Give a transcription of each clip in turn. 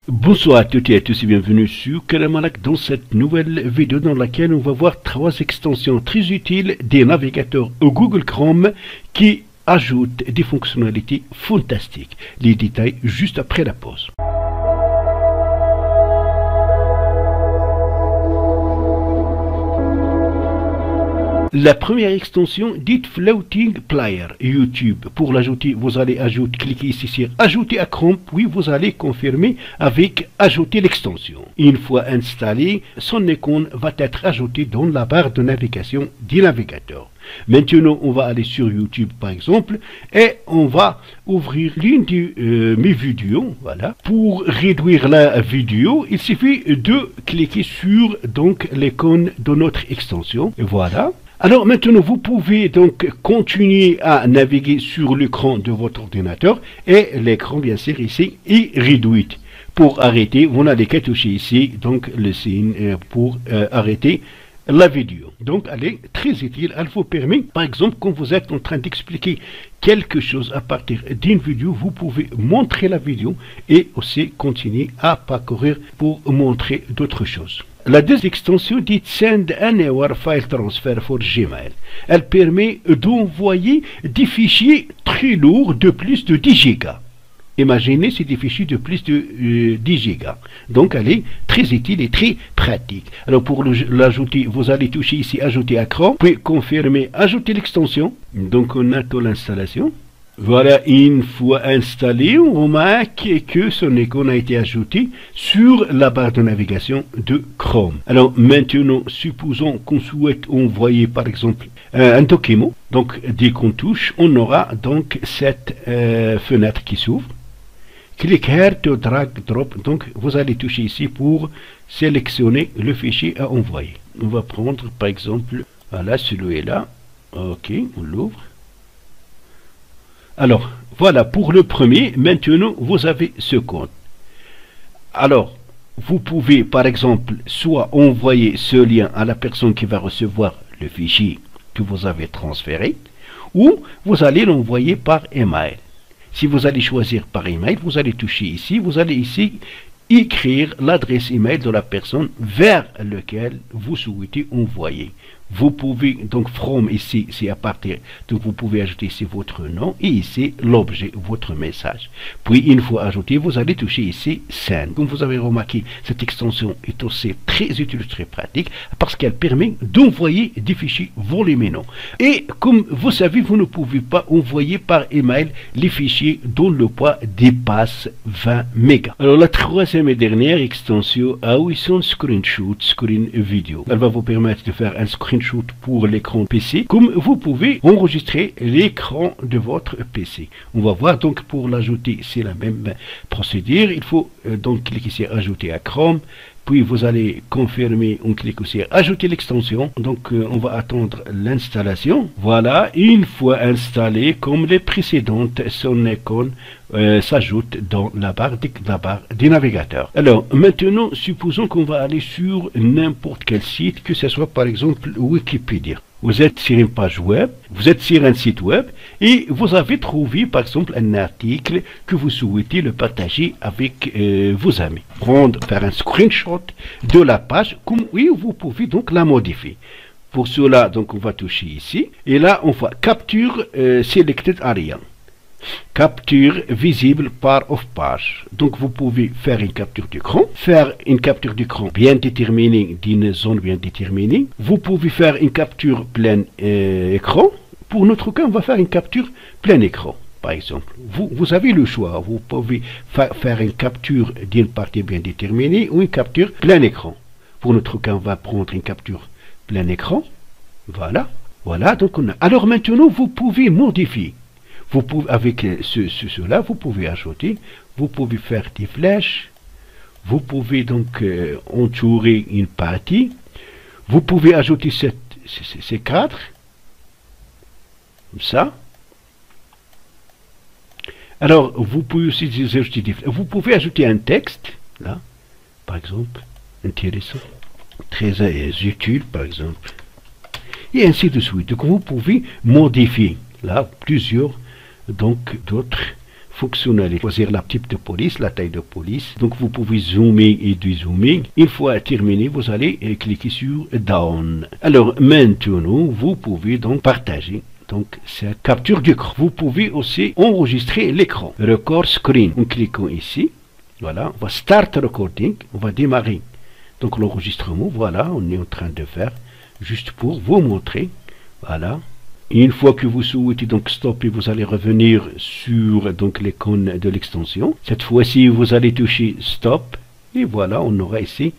Bonsoir à toutes et à tous et bienvenue sur Karamalak dans cette nouvelle vidéo dans laquelle on va voir trois extensions très utiles des navigateurs Google Chrome qui ajoutent des fonctionnalités fantastiques. Les détails juste après la pause. La première extension dite Floating Player YouTube. Pour l'ajouter, vous allez cliquer ici sur Ajouter à Chrome, puis vous allez confirmer avec Ajouter l'extension. Une fois installé, son icône va être ajoutée dans la barre de navigation du navigateur. Maintenant, on va aller sur YouTube par exemple et on va ouvrir l'une de mes vidéos. Voilà. Pour réduire la vidéo, il suffit de cliquer sur l'icône de notre extension. Et voilà. Alors maintenant, vous pouvez donc continuer à naviguer sur l'écran de votre ordinateur et l'écran bien sûr ici est réduit. Pour arrêter, vous n'allez qu'à toucher ici donc le signe pour arrêter la vidéo. Donc elle est très utile, elle vous permet par exemple quand vous êtes en train d'expliquer quelque chose à partir d'une vidéo, vous pouvez montrer la vidéo et aussi continuer à parcourir pour montrer d'autres choses. La deuxième extension dit Send Anywhere File Transfer for Gmail. Elle permet d'envoyer des fichiers très lourds de plus de 10 gigas. Imaginez, c'est des fichiers de plus de 10 gigas. Donc, elle est très utile et très pratique. Alors, pour l'ajouter, vous allez toucher ici Ajouter à Chrome, puis confirmer Ajouter l'extension. Donc, on attend l'installation. Voilà, une fois installé, on remarque que son icône a été ajouté sur la barre de navigation de Chrome. Alors maintenant, supposons qu'on souhaite envoyer par exemple un document. Donc dès qu'on touche, on aura donc cette fenêtre qui s'ouvre. Click here to drag drop. Donc vous allez toucher ici pour sélectionner le fichier à envoyer. On va prendre par exemple, voilà celui-là. Ok, on l'ouvre. Alors, voilà pour le premier. Maintenant, vous avez ce code. Alors, vous pouvez, par exemple, soit envoyer ce lien à la personne qui va recevoir le fichier que vous avez transféré, ou vous allez l'envoyer par email. Si vous allez choisir par email, vous allez toucher ici, vous allez ici écrire l'adresse email de la personne vers laquelle vous souhaitez envoyer. Vous pouvez donc from ici, c'est à partir, donc vous pouvez ajouter ici votre nom et ici l'objet, votre message. Puis une fois ajouté, vous allez toucher ici send. Comme vous avez remarqué, cette extension est aussi très utile, très pratique parce qu'elle permet d'envoyer des fichiers volumineux. Et comme vous savez, vous ne pouvez pas envoyer par email les fichiers dont le poids dépasse 20 mégas. Alors la troisième et dernière extension a son screenshot, screen vidéo. Elle va vous permettre de faire un screenshot pour l'écran PC, comme vous pouvez enregistrer l'écran de votre PC. On va voir donc pour l'ajouter, c'est la même procédure. Il faut donc cliquer sur Ajouter à Chrome, puis vous allez confirmer, on clique sur Ajouter l'extension. Donc on va attendre l'installation. Voilà, une fois installé, comme les précédentes, son icône s'ajoute dans la barre du navigateur. Alors maintenant, supposons qu'on va aller sur n'importe quel site, que ce soit par exemple Wikipédia. Vous êtes sur une page web, vous êtes sur un site web et vous avez trouvé par exemple un article que vous souhaitez le partager avec vos amis. Faire un screenshot de la page, comme oui, vous pouvez donc la modifier. Pour cela, donc on va toucher ici et là on va Capture Selected Area. Capture visible part of page. Donc vous pouvez faire une capture d'écran, bien déterminée d'une zone bien déterminée. Vous pouvez faire une capture plein écran. Pour notre cas, on va faire une capture plein écran. Par exemple, vous avez le choix. Vous pouvez faire une capture d'une partie bien déterminée ou une capture plein écran. Pour notre cas, on va prendre une capture plein écran. Voilà. Voilà. Donc on a. Alors maintenant, vous pouvez modifier. Vous pouvez, avec cela, vous pouvez ajouter, vous pouvez faire des flèches, vous pouvez donc entourer une partie, vous pouvez ajouter ces cadres, comme ça. Alors, vous pouvez aussi ajouter des flèches. Vous pouvez ajouter un texte, là, par exemple, intéressant, très utile, par exemple, et ainsi de suite. Donc, vous pouvez modifier, là, plusieurs donc d'autres fonctionnalité, choisir la type de police, la taille de police. Donc vous pouvez zoomer et dézoomer. Une fois terminé, vous allez cliquer sur Down. Alors maintenant, vous pouvez donc partager. Donc c'est capture d'écran. Vous pouvez aussi enregistrer l'écran. Record screen. En cliquant ici, voilà, on va start recording, on va démarrer. Donc l'enregistrement, voilà, on est en train de faire, juste pour vous montrer. Voilà. Et une fois que vous souhaitez donc stopper, vous allez revenir sur donc l'icône de l'extension. Cette fois-ci, vous allez toucher stop. Et voilà, on aura ici.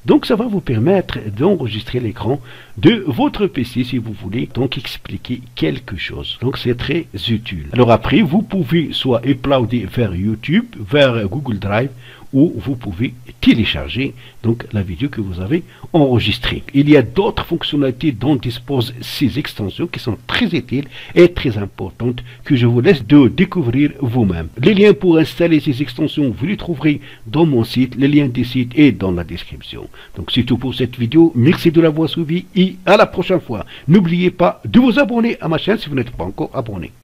Donc ça va vous permettre d'enregistrer l'écran de votre PC si vous voulez donc expliquer quelque chose. Donc c'est très utile. Alors après, vous pouvez soit uploader vers YouTube, vers Google Drive, ou vous pouvez télécharger donc la vidéo que vous avez enregistrée. Il y a d'autres fonctionnalités dont disposent ces extensions qui sont très utiles et très importantes que je vous laisse de découvrir vous-même. Les liens pour installer ces extensions, vous les trouverez dans mon site. Le lien du site est dans la description. Donc c'est tout pour cette vidéo. Merci de l'avoir suivi et à la prochaine fois. N'oubliez pas de vous abonner à ma chaîne si vous n'êtes pas encore abonné.